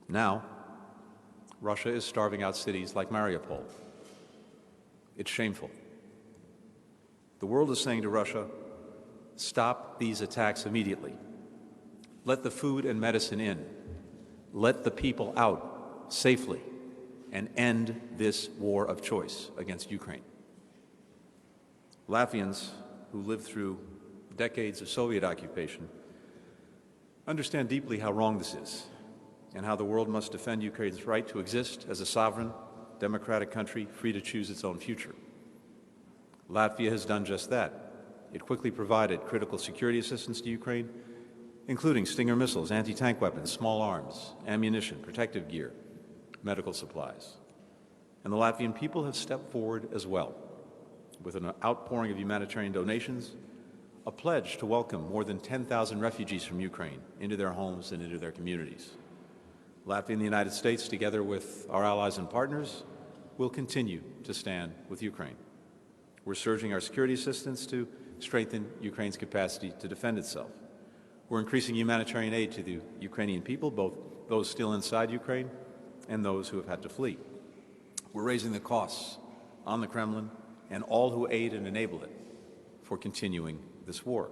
Now, Russia is starving out cities like Mariupol. It's shameful. The world is saying to Russia, stop these attacks immediately. Let the food and medicine in. Let the people out safely and end this war of choice against Ukraine. Latvians who lived through decades of Soviet occupation understand deeply how wrong this is and how the world must defend Ukraine's right to exist as a sovereign, democratic country free to choose its own future. Latvia has done just that. It quickly provided critical security assistance to Ukraine, including Stinger missiles, anti-tank weapons, small arms, ammunition, protective gear, medical supplies. And the Latvian people have stepped forward as well, with an outpouring of humanitarian donations, a pledge to welcome more than 10,000 refugees from Ukraine into their homes and into their communities. Latvia and the United States, together with our allies and partners, will continue to stand with Ukraine. We're surging our security assistance to strengthen Ukraine's capacity to defend itself. We're increasing humanitarian aid to the Ukrainian people, both those still inside Ukraine and those who have had to flee. We're raising the costs on the Kremlin and all who aid and enable it for continuing this war.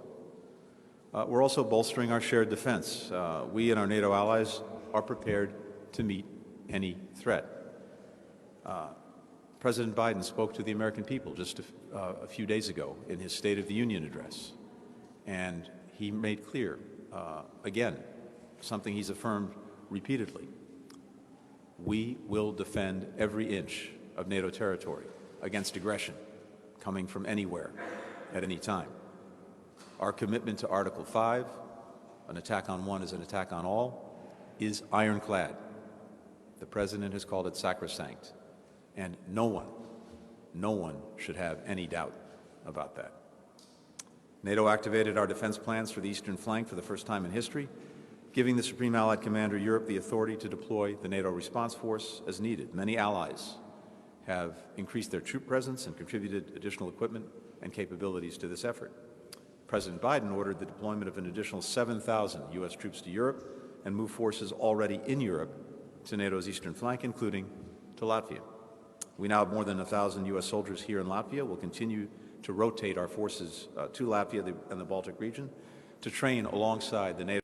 We're also bolstering our shared defense. We and our NATO allies are prepared to meet any threat. President Biden spoke to the American people just a few days ago in his State of the Union address, and he made clear, again, something he's affirmed repeatedly: we will defend every inch of NATO territory against aggression coming from anywhere at any time. Our commitment to Article 5, an attack on one is an attack on all, is ironclad. The President has called it sacrosanct, and no one should have any doubt about that. NATO activated our defense plans for the eastern flank for the first time in history, giving the Supreme Allied Commander Europe the authority to deploy the NATO response force as needed. Many allies have increased their troop presence and contributed additional equipment and capabilities to this effort. President Biden ordered the deployment of an additional 7,000 U.S. troops to Europe and moved forces already in Europe to NATO's eastern flank, including to Latvia. We now have more than 1,000 U.S. soldiers here in Latvia. We'll continue to rotate our forces to Latvia and the Baltic region to train alongside the NATO.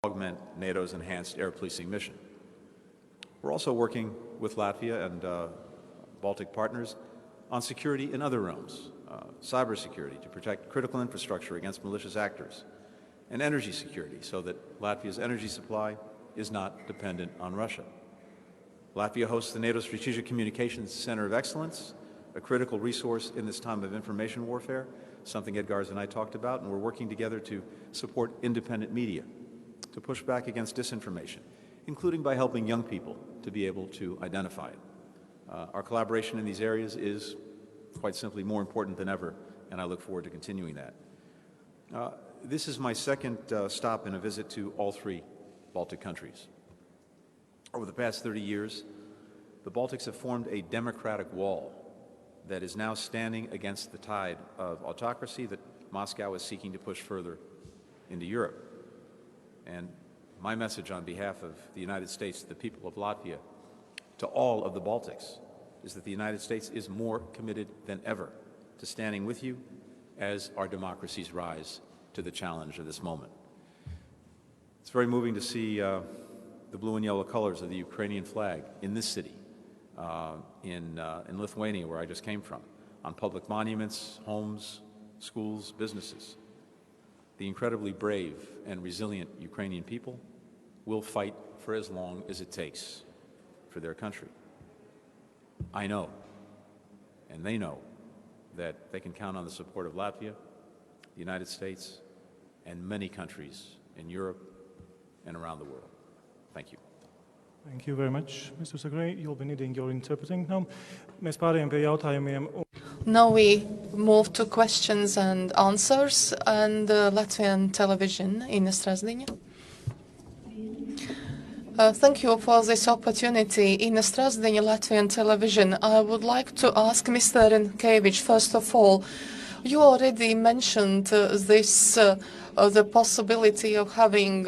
Augment NATO's enhanced air policing mission. We're also working with Latvia and Baltic partners on security in other realms, cybersecurity to protect critical infrastructure against malicious actors, and energy security so that Latvia's energy supply is not dependent on Russia. Latvia hosts the NATO Strategic Communications Center of Excellence, a critical resource in this time of information warfare, something Edgars and I talked about, and we're working together to support independent media, to push back against disinformation, including by helping young people to be able to identify it. Our collaboration in these areas is, quite simply, more important than ever, and I look forward to continuing that. This is my second stop in a visit to all three Baltic countries. Over the past 30 years, the Baltics have formed a democratic wall that is now standing against the tide of autocracy that Moscow is seeking to push further into Europe. And my message on behalf of the United States to the people of Latvia, to all of the Baltics, is that the United States is more committed than ever to standing with you as our democracies rise to the challenge of this moment. It's very moving to see the blue and yellow colors of the Ukrainian flag in this city, in Lithuania, where I just came from, on public monuments, homes, schools, businesses. The incredibly brave and resilient Ukrainian people will fight for as long as it takes for their country. I know, and they know, that they can count on the support of Latvia, the United States, and many countries in Europe and around the world. Thank you. Thank you very much, Mr. Secretary. You'll be needing your interpreting now. Mēs pārējām pie jautājumiem. Now we move to questions and answers and Latvian television in Strasdiņa. Thank you for this opportunity. In Strasdeni Latvian television, I would like to ask Mr. Rinkevics, first of all, you already mentioned the possibility of having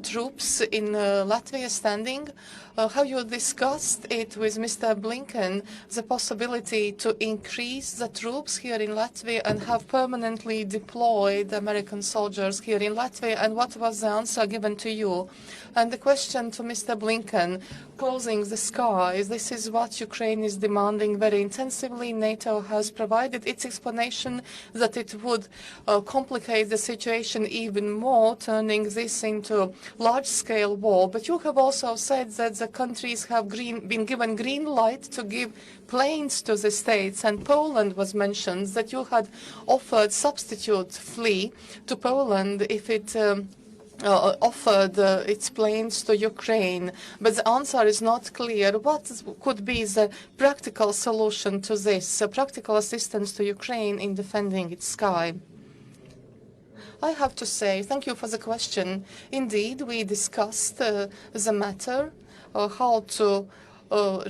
troops in Latvia standing. How you discussed it with Mr. Blinken, the possibility to increase the troops here in Latvia and have permanently deployed American soldiers here in Latvia, and what was the answer given to you? And the question to Mr. Blinken, closing the skies, this is what Ukraine is demanding very intensively. NATO has provided its explanation that it would complicate the situation even more, turning this into large-scale war. But you have also said that the countries have been given green light to give planes to the states, and Poland was mentioned, that you had offered substitute fleet to Poland if it offered its planes to Ukraine, but the answer is not clear. What could be the practical solution to this, practical assistance to Ukraine in defending its sky? I have to say, thank you for the question. Indeed, we discussed the matter, how to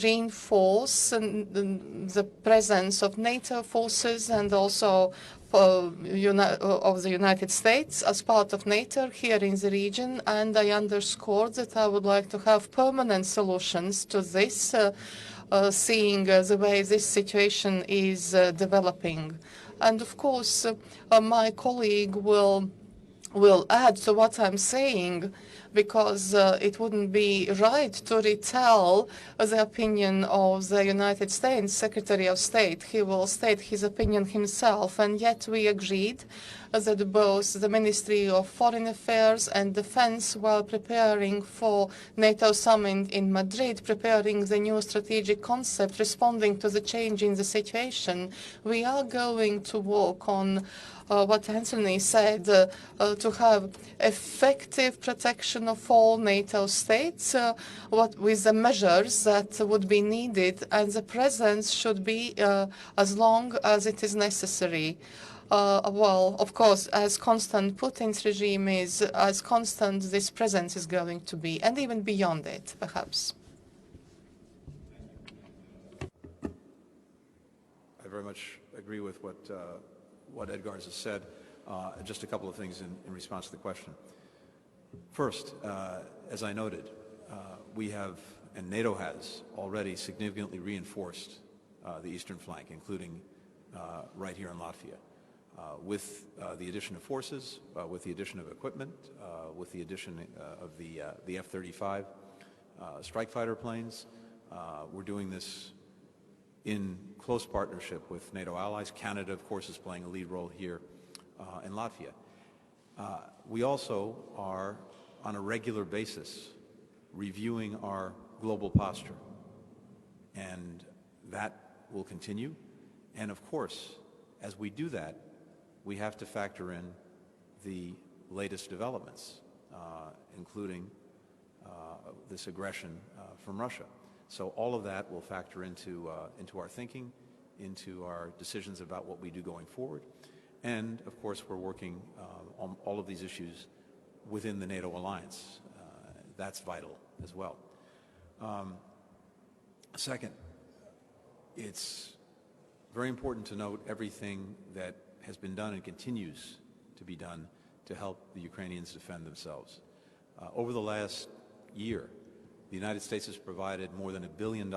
reinforce the presence of NATO forces and also of the United States as part of NATO here in the region, and I underscored that I would like to have permanent solutions to this, seeing the way this situation is developing. And of course, my colleague will add to what I'm saying, because it wouldn't be right to retell the opinion of the United States Secretary of State. He will state his opinion himself, and yet we agreed that both the Ministry of Foreign Affairs and Defense, while preparing for NATO summit in Madrid, preparing the new strategic concept, responding to the change in the situation, we are going to work on what Anthony said, to have effective protection of all NATO states, with the measures that would be needed, and the presence should be as long as it is necessary. Well, of course, as constant Putin's regime is, as constant this presence is going to be, and even beyond it, perhaps. I very much agree with what Edgars has said. Just a couple of things in response to the question. First, as I noted, we have, and NATO has, already significantly reinforced the eastern flank, including right here in Latvia, with the addition of forces, with the addition of equipment, with the addition of the F-35 strike fighter planes. We're doing this in close partnership with NATO allies. Canada, of course, is playing a lead role here in Latvia. We also are, on a regular basis, reviewing our global posture, and that will continue. And of course, as we do that, we have to factor in the latest developments, including this aggression from Russia. So all of that will factor into our thinking, into our decisions about what we do going forward. And of course, we're working on all of these issues within the NATO alliance. That's vital as well. Second, it's very important to note everything that has been done and continues to be done to help the Ukrainians defend themselves. Over the last year, the United States has provided more than $1 billion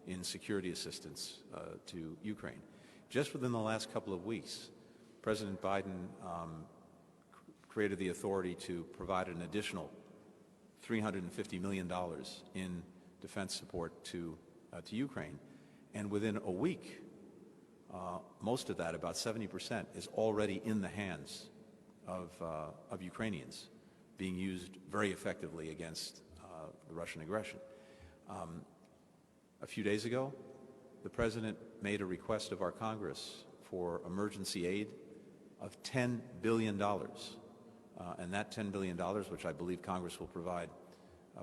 in security assistance to Ukraine. Just within the last couple of weeks, President Biden created the authority to provide an additional $350 million in defense support to Ukraine. And within a week, most of that, about 70%, is already in the hands of Ukrainians, being used very effectively against the Russian aggression. A few days ago, the President made a request of our Congress for emergency aid of $10 billion. And that $10 billion, which I believe Congress will provide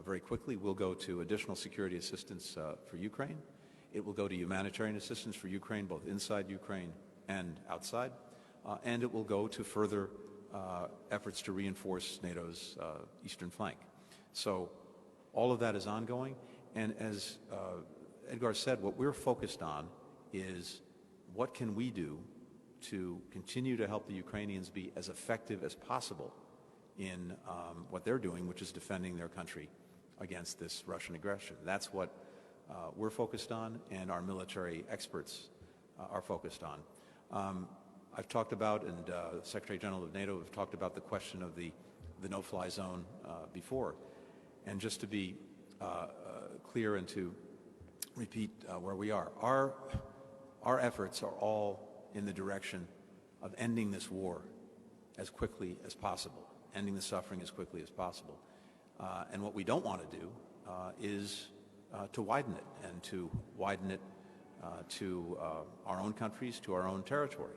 very quickly, will go to additional security assistance for Ukraine. It will go to humanitarian assistance for Ukraine, both inside Ukraine and outside. And it will go to further efforts to reinforce NATO's eastern flank. So All of that is ongoing, and as Edgars said, what we're focused on is what can we do to continue to help the Ukrainians be as effective as possible in what they're doing, which is defending their country against this Russian aggression. That's what we're focused on, and our military experts are focused on. I've talked about, and the Secretary General of NATO have talked about the question of the no-fly zone before. And just to be clear and to repeat where we are, our efforts are all in the direction of ending this war as quickly as possible, ending the suffering as quickly as possible. And what we don't want to do is to widen it, and to widen it to our own countries, to our own territory.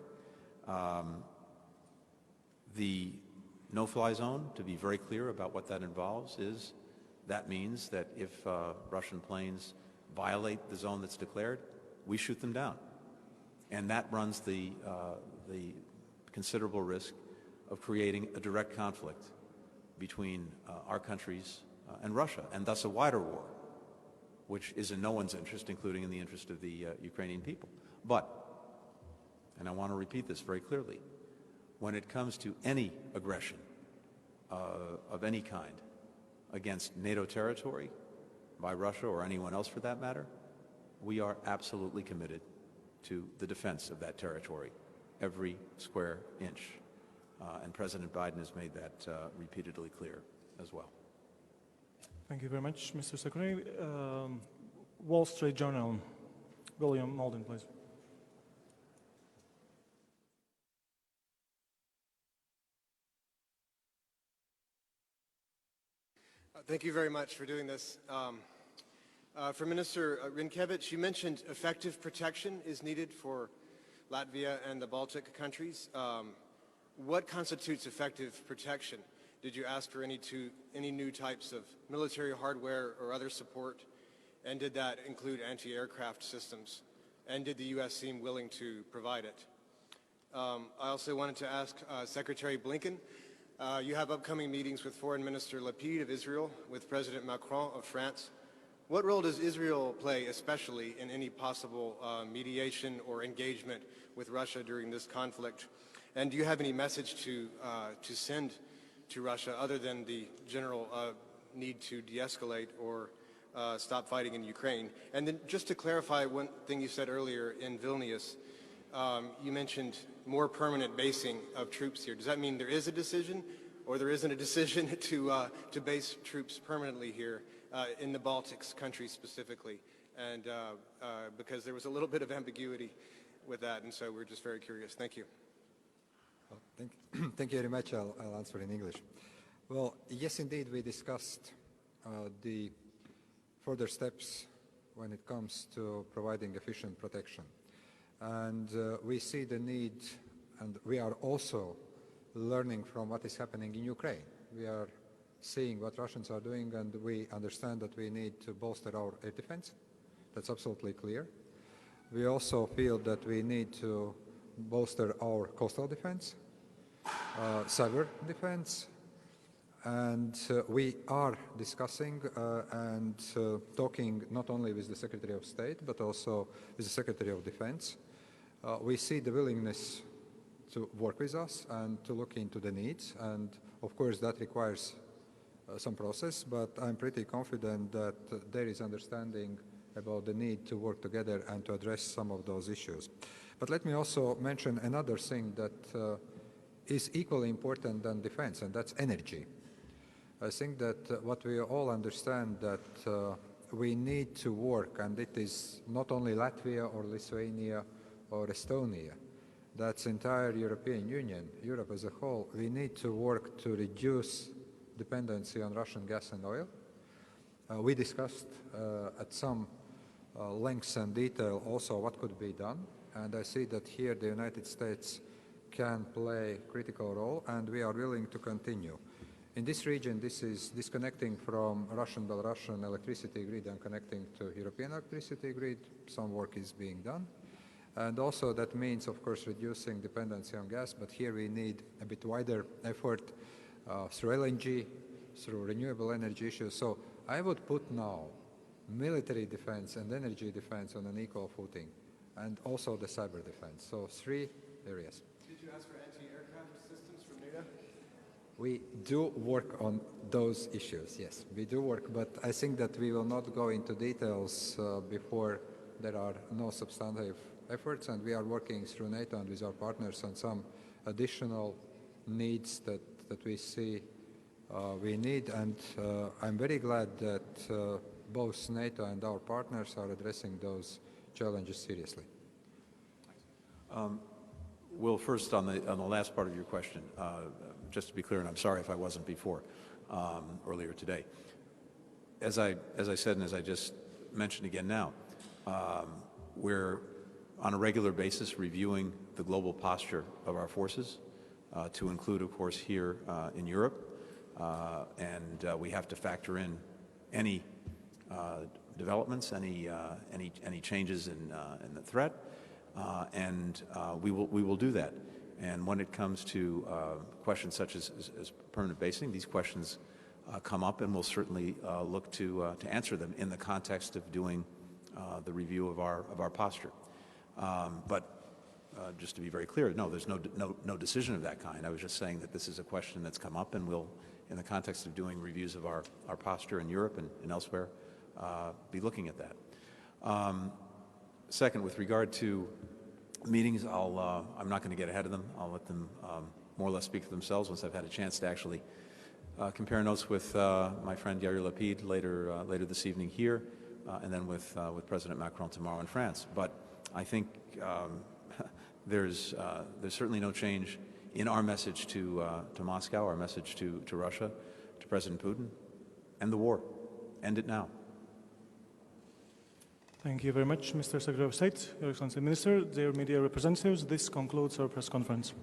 The no-fly zone, to be very clear about what that involves, is that means that if Russian planes violate the zone that's declared, we shoot them down. And that runs the considerable risk of creating a direct conflict between our countries and Russia, and thus a wider war, which is in no one's interest, including in the interest of the Ukrainian people. But, and I want to repeat this very clearly, when it comes to any aggression of any kind against NATO territory by Russia or anyone else for that matter, we are absolutely committed to the defense of that territory, every square inch. And President Biden has made that repeatedly clear as well. Thank you very much, Mr. Secretary. Wall Street Journal, William Malden, please. Thank you very much for doing this. For Minister Rinkevics, you mentioned effective protection is needed for Latvia and the Baltic countries. What constitutes effective protection? Did you ask for any new types of military hardware or other support? And did that include anti-aircraft systems? And did the U.S. seem willing to provide it? I also wanted to ask Secretary Blinken, you have upcoming meetings with Foreign Minister Lapid of Israel, with President Macron of France. What role does Israel play, especially in any possible mediation or engagement with Russia during this conflict? And do you have any message to send to Russia other than the general need to de-escalate or stop fighting in Ukraine? And then just to clarify one thing you said earlier in Vilnius, you mentioned more permanent basing of troops here. Does that mean there is a decision, or there isn't a decision to base troops permanently here in the Baltics countries specifically? And because there was a little bit of ambiguity with that, and so we're just very curious. Thank you. Well, thank you very much. I'll answer in English. Well, yes, indeed, we discussed the further steps when it comes to providing efficient protection. And we see the need, and we are also learning from what is happening in Ukraine. We are seeing what Russians are doing, and we understand that we need to bolster our air defense. That's absolutely clear. We also feel that we need to bolster our coastal defense, cyber defense, and we are discussing and talking not only with the Secretary of State, but also with the Secretary of Defense. We see the willingness to work with us and to look into the needs, and of course that requires some process, but I'm pretty confident that there is understanding about the need to work together and to address some of those issues. But let me also mention another thing that is equally important than defense, and that's energy. I think that what we all understand that we need to work, and it is not only Latvia or Lithuania or Estonia, that's entire European Union, Europe as a whole. We need to work to reduce dependency on Russian gas and oil. We discussed at some length and detail also what could be done, and I see that here the United States can play a critical role, and we are willing to continue. In this region, this is disconnecting from Russian-Belarusian electricity grid and connecting to European electricity grid. Some work is being done. And also that means, of course, reducing dependency on gas, but here we need a bit wider effort through LNG, through renewable energy issues. So I would put now military defense and energy defense on an equal footing, and also the cyber defense. So 3 areas. Did you ask for anti-aircraft systems from NATO? We do work on those issues, yes, we do work, but I think that we will not go into details before there are no substantive efforts, and we are working through NATO and with our partners on some additional needs that we see we need, and I'm very glad that both NATO and our partners are addressing those challenges seriously. Will, first on the last part of your question, just to be clear, and I'm sorry if I wasn't before, earlier today. As I said, and as I just mentioned again now, we're on a regular basis reviewing the global posture of our forces, to include, of course, here in Europe, and we have to factor in any developments, any changes in the threat, and we will do that. And when it comes to questions such as permanent basing, these questions come up, and we'll certainly look to answer them in the context of doing the review of our posture. But just to be very clear, no, there's no decision of that kind. I was just saying that this is a question that's come up, and we'll, in the context of doing reviews of our posture in Europe and elsewhere, be looking at that. Second, with regard to meetings, I'm not going to get ahead of them. I'll let them more or less speak for themselves once I've had a chance to actually compare notes with my friend Yair Lapid later this evening here, and then with President Macron tomorrow in France. But I think there's certainly no change in our message to Moscow, our message to Russia, to President Putin. End the war. End it now. Thank you very much, Mr. Secretary of State, Your Excellency Minister, dear media representatives. This concludes our press conference.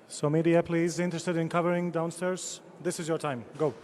So media, please, interested in covering downstairs, this is your time. Go.